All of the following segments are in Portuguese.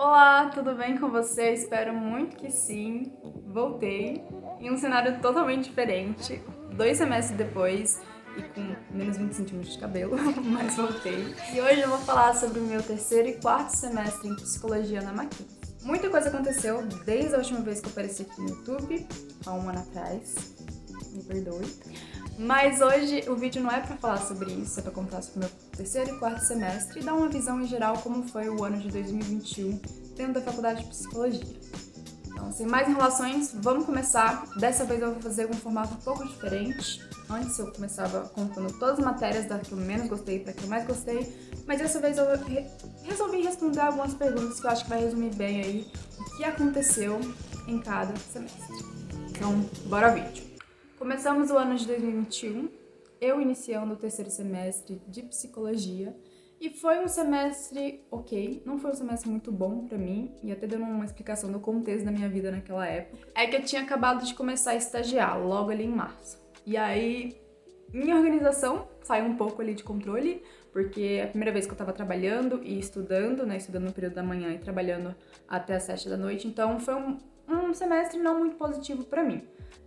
Olá, tudo bem com você? Espero muito que sim. Voltei em um cenário totalmente diferente, 2 semestres depois e com menos 20 centímetros de cabelo, mas voltei. E hoje eu vou falar sobre o meu terceiro e quarto semestre em psicologia na Mackenzie. Muita coisa aconteceu desde a última vez que eu apareci aqui no YouTube, há um ano atrás, me perdoe. Mas hoje o vídeo não é para falar sobre isso, é para contar sobre o meu terceiro e quarto semestre e dar uma visão em geral como foi o ano de 2021 dentro da faculdade de psicologia. Então, sem mais enrolações, vamos começar. Dessa vez eu vou fazer um formato um pouco diferente. Antes eu começava contando todas as matérias da que eu menos gostei para que eu mais gostei, mas dessa vez eu resolvi responder algumas perguntas que eu acho que vai resumir bem aí o que aconteceu em cada semestre. Então, bora ao vídeo. Começamos o ano de 2021, eu iniciando o terceiro semestre de psicologia, e foi um semestre ok, não foi um semestre muito bom pra mim, e até dando uma explicação do contexto da minha vida naquela época, é que eu tinha acabado de começar a estagiar, logo ali em março. E aí, minha organização saiu um pouco ali de controle, porque é a primeira vez que eu tava trabalhando e estudando, né, estudando no período da manhã e trabalhando até as 7 da noite, então foi um semestre não muito positivo pra mim.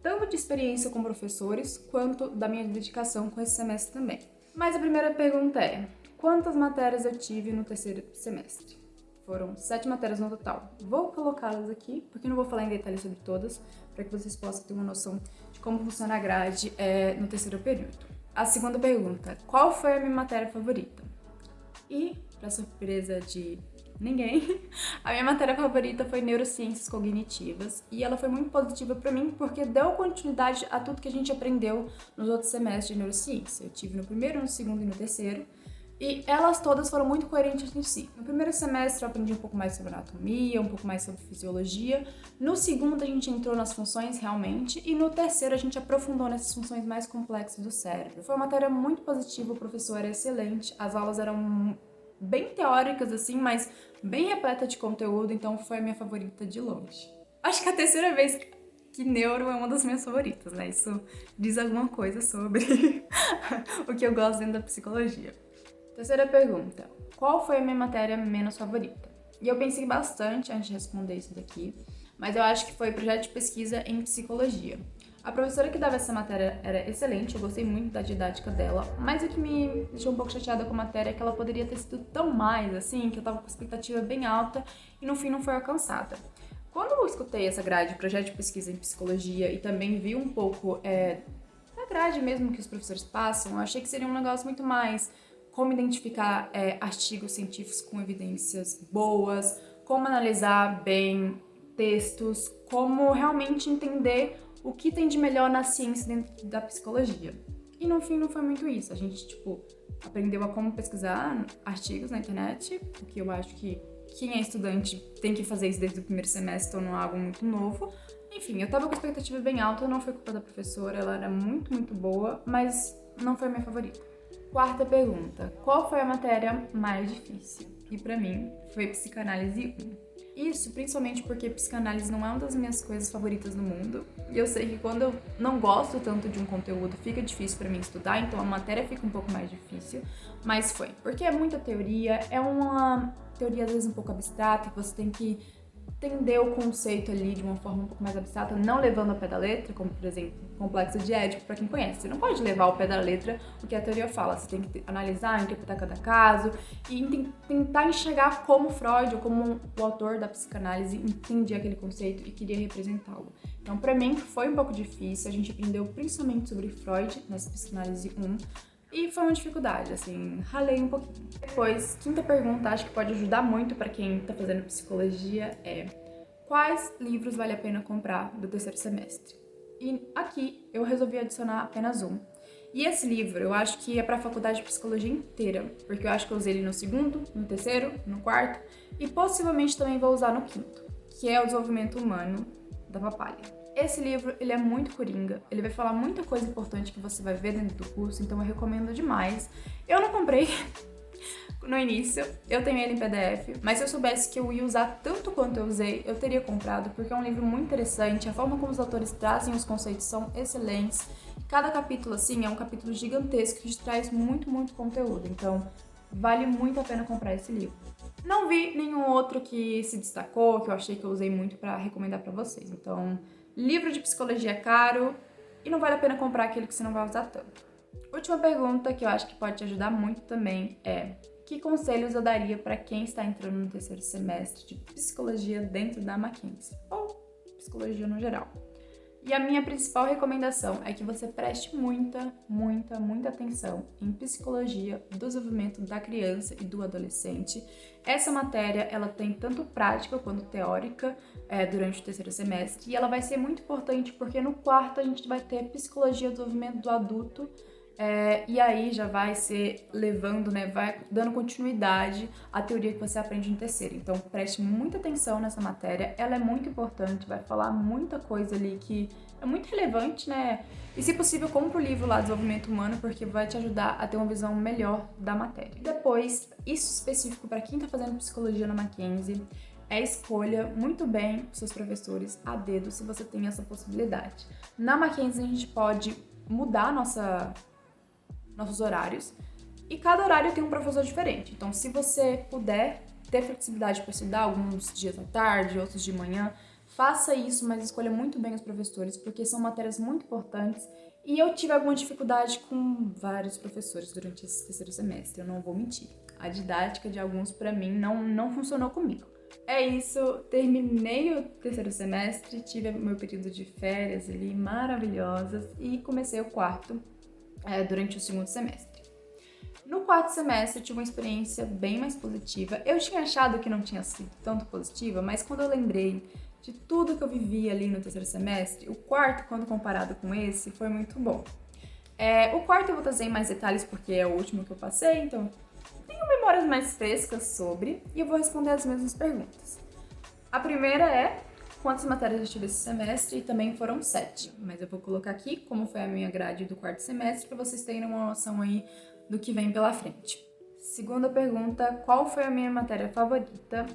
Tanto de experiência com professores, quanto da minha dedicação com esse semestre também. Mas a primeira pergunta é, quantas matérias eu tive no terceiro semestre? Foram 7 matérias no total. Vou colocá-las aqui, porque não vou falar em detalhes sobre todas, para que vocês possam ter uma noção de como funciona a grade no terceiro período. A segunda pergunta, qual foi a minha matéria favorita? E, para surpresa de ninguém, a minha matéria favorita foi Neurociências Cognitivas e ela foi muito positiva para mim porque deu continuidade a tudo que a gente aprendeu nos outros semestres de neurociência. Eu tive no primeiro, no segundo e no terceiro e elas todas foram muito coerentes entre si. No primeiro semestre eu aprendi um pouco mais sobre anatomia, um pouco mais sobre fisiologia. No segundo a gente entrou nas funções realmente e no terceiro a gente aprofundou nessas funções mais complexas do cérebro. Foi uma matéria muito positiva, o professor era excelente, as aulas eram bem teóricas assim, mas bem repleta de conteúdo, então foi a minha favorita de longe. Acho que é a terceira vez que neuro é uma das minhas favoritas, né? Isso diz alguma coisa sobre o que eu gosto dentro da psicologia. Terceira pergunta, qual foi a minha matéria menos favorita? E eu pensei bastante antes de responder isso daqui, mas eu acho que foi projeto de pesquisa em psicologia. A professora que dava essa matéria era excelente, eu gostei muito da didática dela, mas o que me deixou um pouco chateada com a matéria é que ela poderia ter sido tão mais, assim, que eu tava com expectativa bem alta e no fim não foi alcançada. Quando eu escutei essa grade, projeto de pesquisa em psicologia, e também vi um pouco da grade mesmo que os professores passam, eu achei que seria um negócio muito mais como identificar artigos científicos com evidências boas, como analisar bem textos, como realmente entender o que tem de melhor na ciência dentro da psicologia. E no fim não foi muito isso. A gente, aprendeu a como pesquisar artigos na internet, o que eu acho que quem é estudante tem que fazer isso desde o primeiro semestre, então não é algo muito novo. Enfim, eu tava com expectativa bem alta, não foi culpa da professora, ela era muito, muito boa, mas não foi a minha favorita. Quarta pergunta, qual foi a matéria mais difícil? E pra mim, foi Psicanálise 1. Isso principalmente porque psicanálise não é uma das minhas coisas favoritas no mundo. E eu sei que quando eu não gosto tanto de um conteúdo, fica difícil pra mim estudar, então a matéria fica um pouco mais difícil. Mas foi, porque é muita teoria, é uma teoria às vezes um pouco abstrata, que você tem que entender o conceito ali de uma forma um pouco mais abstrata, não levando ao pé da letra, como por exemplo, o complexo de Édipo, para quem conhece. Você não pode levar ao pé da letra o que a teoria fala, você tem que analisar, interpretar cada caso e tentar enxergar como Freud ou como o autor da psicanálise entendia aquele conceito e queria representá-lo. Então, para mim, foi um pouco difícil, a gente aprendeu principalmente sobre Freud nessa Psicanálise 1, e foi uma dificuldade, assim, ralei um pouquinho. Depois, quinta pergunta, acho que pode ajudar muito para quem tá fazendo psicologia, é quais livros vale a pena comprar do terceiro semestre? E aqui eu resolvi adicionar apenas um. E esse livro eu acho que é para a faculdade de psicologia inteira, porque eu acho que eu usei ele no segundo, no terceiro, no quarto e possivelmente também vou usar no quinto, que é o Desenvolvimento Humano da Papalha. Esse livro, ele é muito coringa, ele vai falar muita coisa importante que você vai ver dentro do curso, então eu recomendo demais. Eu não comprei no início, eu tenho ele em PDF, mas se eu soubesse que eu ia usar tanto quanto eu usei, eu teria comprado, porque é um livro muito interessante, a forma como os autores trazem os conceitos são excelentes. Cada capítulo, assim, é um capítulo gigantesco que traz muito, muito conteúdo, então vale muito a pena comprar esse livro. Não vi nenhum outro que se destacou, que eu achei que eu usei muito pra recomendar pra vocês. Então, livro de psicologia é caro e não vale a pena comprar aquele que você não vai usar tanto. Última pergunta que eu acho que pode te ajudar muito também é: que conselhos eu daria para quem está entrando no terceiro semestre de psicologia dentro da Mackenzie? Ou psicologia no geral? E a minha principal recomendação é que você preste muita atenção em psicologia do desenvolvimento da criança e do adolescente. Essa matéria, ela tem tanto prática quanto teórica durante o terceiro semestre, e ela vai ser muito importante porque no quarto a gente vai ter psicologia do desenvolvimento do adulto. E aí já vai ser levando, né, vai dando continuidade à teoria que você aprende no terceiro. Então preste muita atenção nessa matéria, ela é muito importante, vai falar muita coisa ali que é muito relevante, né? E se possível, compra o livro lá, Desenvolvimento Humano, porque vai te ajudar a ter uma visão melhor da matéria. Depois, isso específico para quem tá fazendo psicologia na Mackenzie, escolha muito bem os seus professores a dedo, se você tem essa possibilidade. Na Mackenzie a gente pode mudar nossos horários, e cada horário tem um professor diferente. Então, se você puder ter flexibilidade para estudar alguns dias à tarde, outros de manhã, faça isso, mas escolha muito bem os professores, porque são matérias muito importantes. E eu tive alguma dificuldade com vários professores durante esse terceiro semestre, eu não vou mentir. A didática de alguns, para mim, não funcionou comigo. É isso, terminei o terceiro semestre, tive meu período de férias ali maravilhosas e comecei o quarto durante o segundo semestre. No quarto semestre eu tive uma experiência bem mais positiva. Eu tinha achado que não tinha sido tanto positiva, mas quando eu lembrei de tudo que eu vivi ali no terceiro semestre, o quarto, quando comparado com esse, foi muito bom. O quarto eu vou trazer em mais detalhes porque é o último que eu passei, então tenho memórias mais frescas sobre, e eu vou responder as mesmas perguntas. A primeira é: quantas matérias eu tive esse semestre? E também foram 7. Mas eu vou colocar aqui como foi a minha grade do quarto semestre para vocês terem uma noção aí do que vem pela frente. Segunda pergunta: qual foi a minha matéria favorita?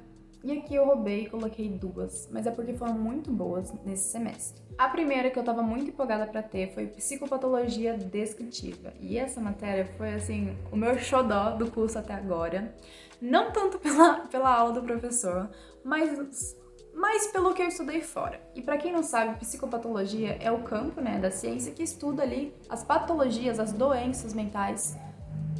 E aqui eu roubei e coloquei 2, mas é porque foram muito boas nesse semestre. A primeira que eu tava muito empolgada para ter foi psicopatologia descritiva. E essa matéria foi, assim, o meu xodó do curso até agora. Não tanto pela aula do professor, mas pelo que eu estudei fora. E para quem não sabe, psicopatologia é o campo, né, da ciência que estuda ali as patologias, as doenças mentais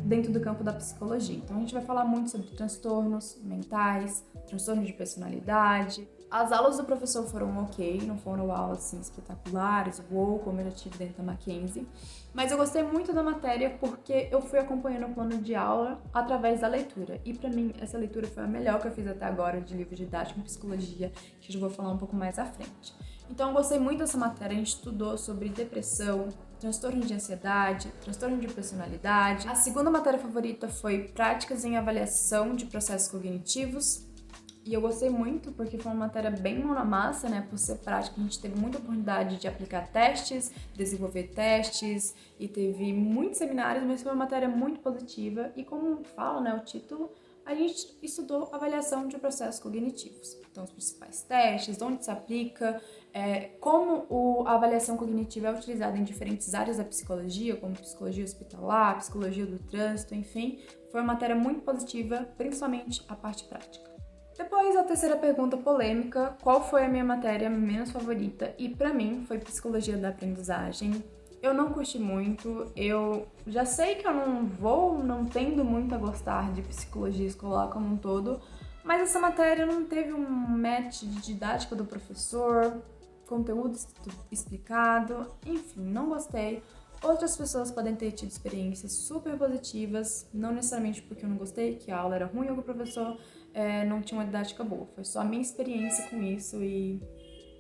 dentro do campo da psicologia. Então a gente vai falar muito sobre transtornos mentais, transtornos de personalidade. As aulas do professor foram ok, não foram aulas assim espetaculares, como eu já tive dentro da Mackenzie, mas eu gostei muito da matéria porque eu fui acompanhando o plano de aula através da leitura. E pra mim essa leitura foi a melhor que eu fiz até agora de livro didático em psicologia, que eu já vou falar um pouco mais à frente. Então eu gostei muito dessa matéria, a gente estudou sobre depressão, transtorno de ansiedade, transtorno de personalidade. A segunda matéria favorita foi práticas em avaliação de processos cognitivos. E eu gostei muito porque foi uma matéria bem mão na massa, né? Por ser prática, a gente teve muita oportunidade de aplicar testes, desenvolver testes e teve muitos seminários, mas foi uma matéria muito positiva. E como fala, né, o título, a gente estudou avaliação de processos cognitivos. Então, os principais testes, onde se aplica, como a avaliação cognitiva é utilizada em diferentes áreas da psicologia, como psicologia hospitalar, psicologia do trânsito, enfim. Foi uma matéria muito positiva, principalmente a parte prática. Depois, a terceira pergunta polêmica: qual foi a minha matéria menos favorita? E pra mim foi psicologia da aprendizagem. Eu não curti muito, eu já sei que eu não tendo muito a gostar de psicologia escolar como um todo, mas essa matéria não teve um match de didática do professor, conteúdo explicado, enfim, não gostei. Outras pessoas podem ter tido experiências super positivas, não necessariamente porque eu não gostei, que a aula era ruim ou que o professor não tinha uma didática boa. Foi só a minha experiência com isso e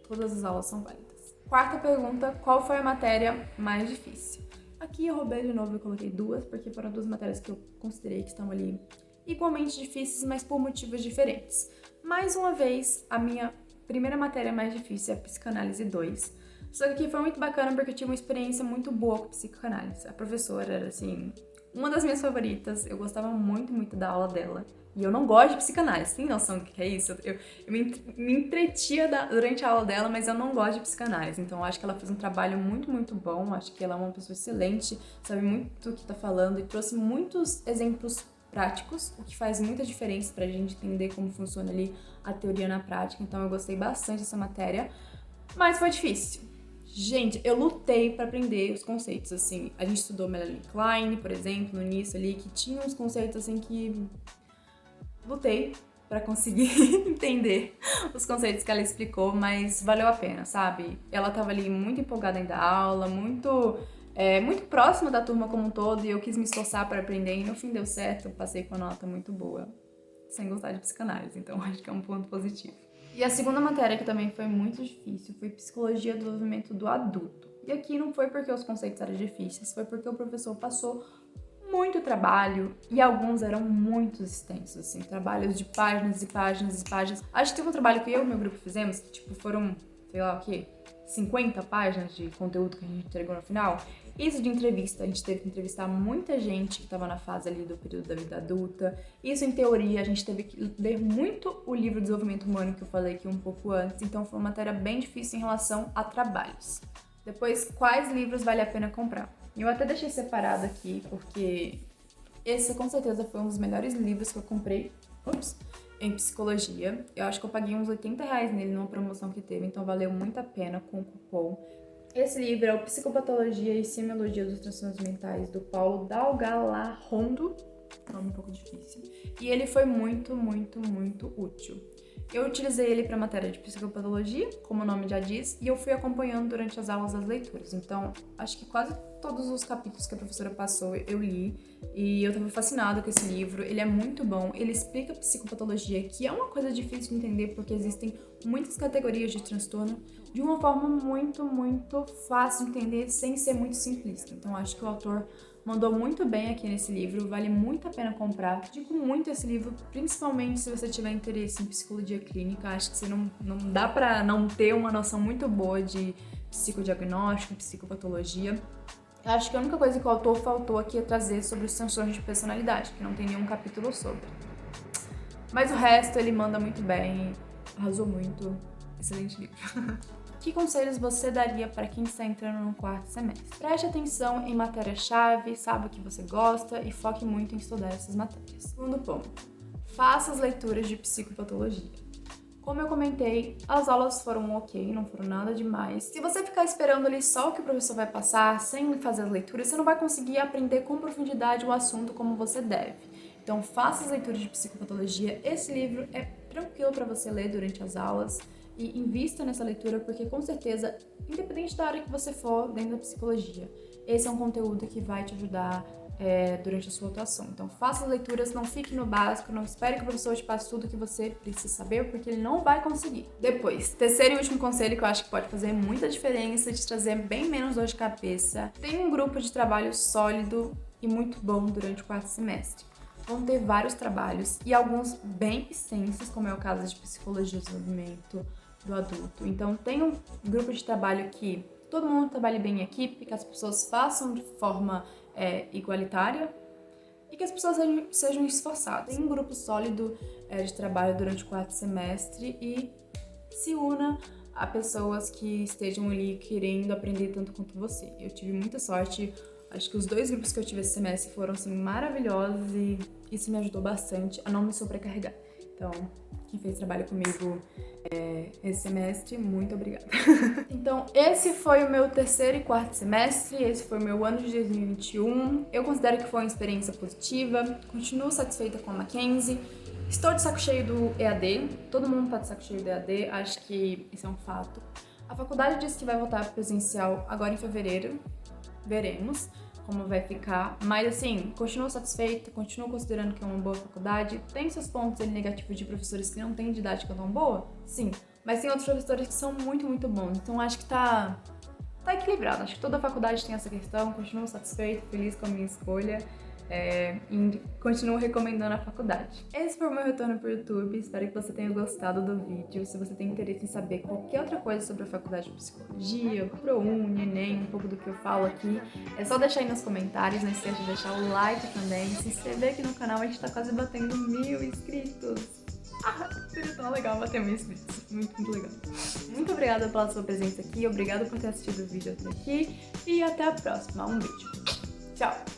todas as aulas são válidas. Quarta pergunta: qual foi a matéria mais difícil? Aqui eu roubei de novo e coloquei 2, porque foram 2 matérias que eu considerei que estão ali igualmente difíceis, mas por motivos diferentes. Mais uma vez, a minha primeira matéria mais difícil é a Psicanálise 2. Só que aqui foi muito bacana porque eu tive uma experiência muito boa com psicanálise. A professora era, assim, uma das minhas favoritas. Eu gostava muito da aula dela. E eu não gosto de psicanálise. Tem noção do que é isso? Eu me entretia durante a aula dela, mas eu não gosto de psicanálise. Então eu acho que ela fez um trabalho muito bom. Acho que ela é uma pessoa excelente, sabe muito o que tá falando e trouxe muitos exemplos práticos, o que faz muita diferença pra gente entender como funciona ali a teoria na prática. Então eu gostei bastante dessa matéria, mas foi difícil. Gente, eu lutei pra aprender os conceitos, assim. A gente estudou Melanie Klein, por exemplo, no início ali, que tinha uns conceitos, assim, que lutei pra conseguir entender os conceitos que ela explicou, mas valeu a pena, sabe? Ela tava ali muito empolgada em dar aula, muito próxima da turma como um todo, e eu quis me esforçar para aprender, e no fim deu certo, eu passei com uma nota muito boa, sem gostar de psicanálise, então acho que é um ponto positivo. E a segunda matéria, que também foi muito difícil, foi Psicologia do Desenvolvimento do Adulto. E aqui não foi porque os conceitos eram difíceis, foi porque o professor passou muito trabalho, e alguns eram muito extensos, assim, trabalhos de páginas e páginas e páginas. Acho que teve um trabalho que eu e meu grupo fizemos, que, tipo, foram, sei lá o quê, 50 páginas de conteúdo que a gente entregou no final. Isso de entrevista, a gente teve que entrevistar muita gente que estava na fase ali do período da vida adulta. Isso em teoria, a gente teve que ler muito o livro Desenvolvimento Humano, que eu falei aqui um pouco antes, então foi uma matéria bem difícil em relação a trabalhos. Depois, quais livros vale a pena comprar? Eu até deixei separado aqui, porque esse com certeza foi um dos melhores livros que eu comprei em psicologia. Eu acho que eu paguei uns R$80 nele numa promoção que teve, então valeu muito a pena com o cupom. Esse livro é o Psicopatologia e Semiologia dos Transtornos Mentais, do Paulo Dalgalarrondo, nome um pouco difícil, e ele foi muito, muito, muito útil. Eu utilizei ele para a matéria de psicopatologia, como o nome já diz, e eu fui acompanhando durante as aulas as leituras. Então, acho que quase todos os capítulos que a professora passou eu li, e eu estava fascinada com esse livro. Ele é muito bom, ele explica psicopatologia, que é uma coisa difícil de entender porque existem muitas categorias de transtorno, de uma forma muito, muito fácil de entender, sem ser muito simplista. Então, acho que o autor mandou muito bem aqui nesse livro, vale muito a pena comprar. Digo muito esse livro, principalmente se você tiver interesse em psicologia clínica. Acho que você não dá pra não ter uma noção muito boa de psicodiagnóstico, psicopatologia. Acho que a única coisa que o autor faltou aqui é trazer sobre os transtornos de personalidade, que não tem nenhum capítulo sobre. Mas o resto ele manda muito bem, arrasou muito. Excelente livro. Que conselhos você daria para quem está entrando no quarto semestre? Preste atenção em matéria-chave, saiba o que você gosta e foque muito em estudar essas matérias. Segundo ponto, faça as leituras de psicopatologia. Como eu comentei, as aulas foram ok, não foram nada demais. Se você ficar esperando ali só o que o professor vai passar, sem fazer as leituras, você não vai conseguir aprender com profundidade o assunto como você deve. Então faça as leituras de psicopatologia. Esse livro é tranquilo para você ler durante as aulas. E invista nessa leitura, porque com certeza, independente da área que você for dentro da psicologia, esse é um conteúdo que vai te ajudar durante a sua atuação. Então faça as leituras, não fique no básico, não espere que o professor te passe tudo que você precisa saber, porque ele não vai conseguir. Depois, terceiro e último conselho que eu acho que pode fazer muita diferença, te trazer bem menos dor de cabeça. Tem um grupo de trabalho sólido e muito bom durante o quarto semestre. Vão ter vários trabalhos e alguns bem extensos, como é o caso de Psicologia do Desenvolvimento do Adulto. Então tem um grupo de trabalho que todo mundo trabalhe bem em equipe, que as pessoas façam de forma igualitária e que as pessoas sejam esforçadas. Tem um grupo sólido de trabalho durante o quarto semestre e se una a pessoas que estejam ali querendo aprender tanto quanto você. Eu tive muita sorte. Acho que os 2 grupos que eu tive esse semestre foram, assim, maravilhosos e isso me ajudou bastante a não me sobrecarregar. Então, quem fez trabalho comigo esse semestre, muito obrigada. Então, esse foi o meu terceiro e quarto semestre, esse foi o meu ano de 2021. Eu considero que foi uma experiência positiva, continuo satisfeita com a Mackenzie. Estou de saco cheio do EAD, todo mundo tá de saco cheio do EAD, acho que isso é um fato. A faculdade disse que vai voltar presencial agora em fevereiro, veremos como vai ficar, mas assim, continuo satisfeita, continuo considerando que é uma boa faculdade. Tem seus pontos ali negativos de professores que não têm didática tão boa? Sim, mas tem outros professores que são muito, muito bons, então acho que tá equilibrado, acho que toda faculdade tem essa questão, continuo satisfeita, feliz com a minha escolha. E continuo recomendando a faculdade. Esse foi o meu retorno pro YouTube, espero que você tenha gostado do vídeo. Se você tem interesse em saber qualquer outra coisa sobre a faculdade de psicologia, ProUni, Enem, um pouco do que eu falo aqui, é só deixar aí nos comentários, não esqueça de deixar o like também, se inscrever aqui no canal, a gente tá quase batendo 1000 inscritos. Seria tão legal bater 1000 inscritos, muito, muito legal. Muito obrigada pela sua presença aqui, obrigada por ter assistido o vídeo até aqui e até a próxima, um beijo, tchau!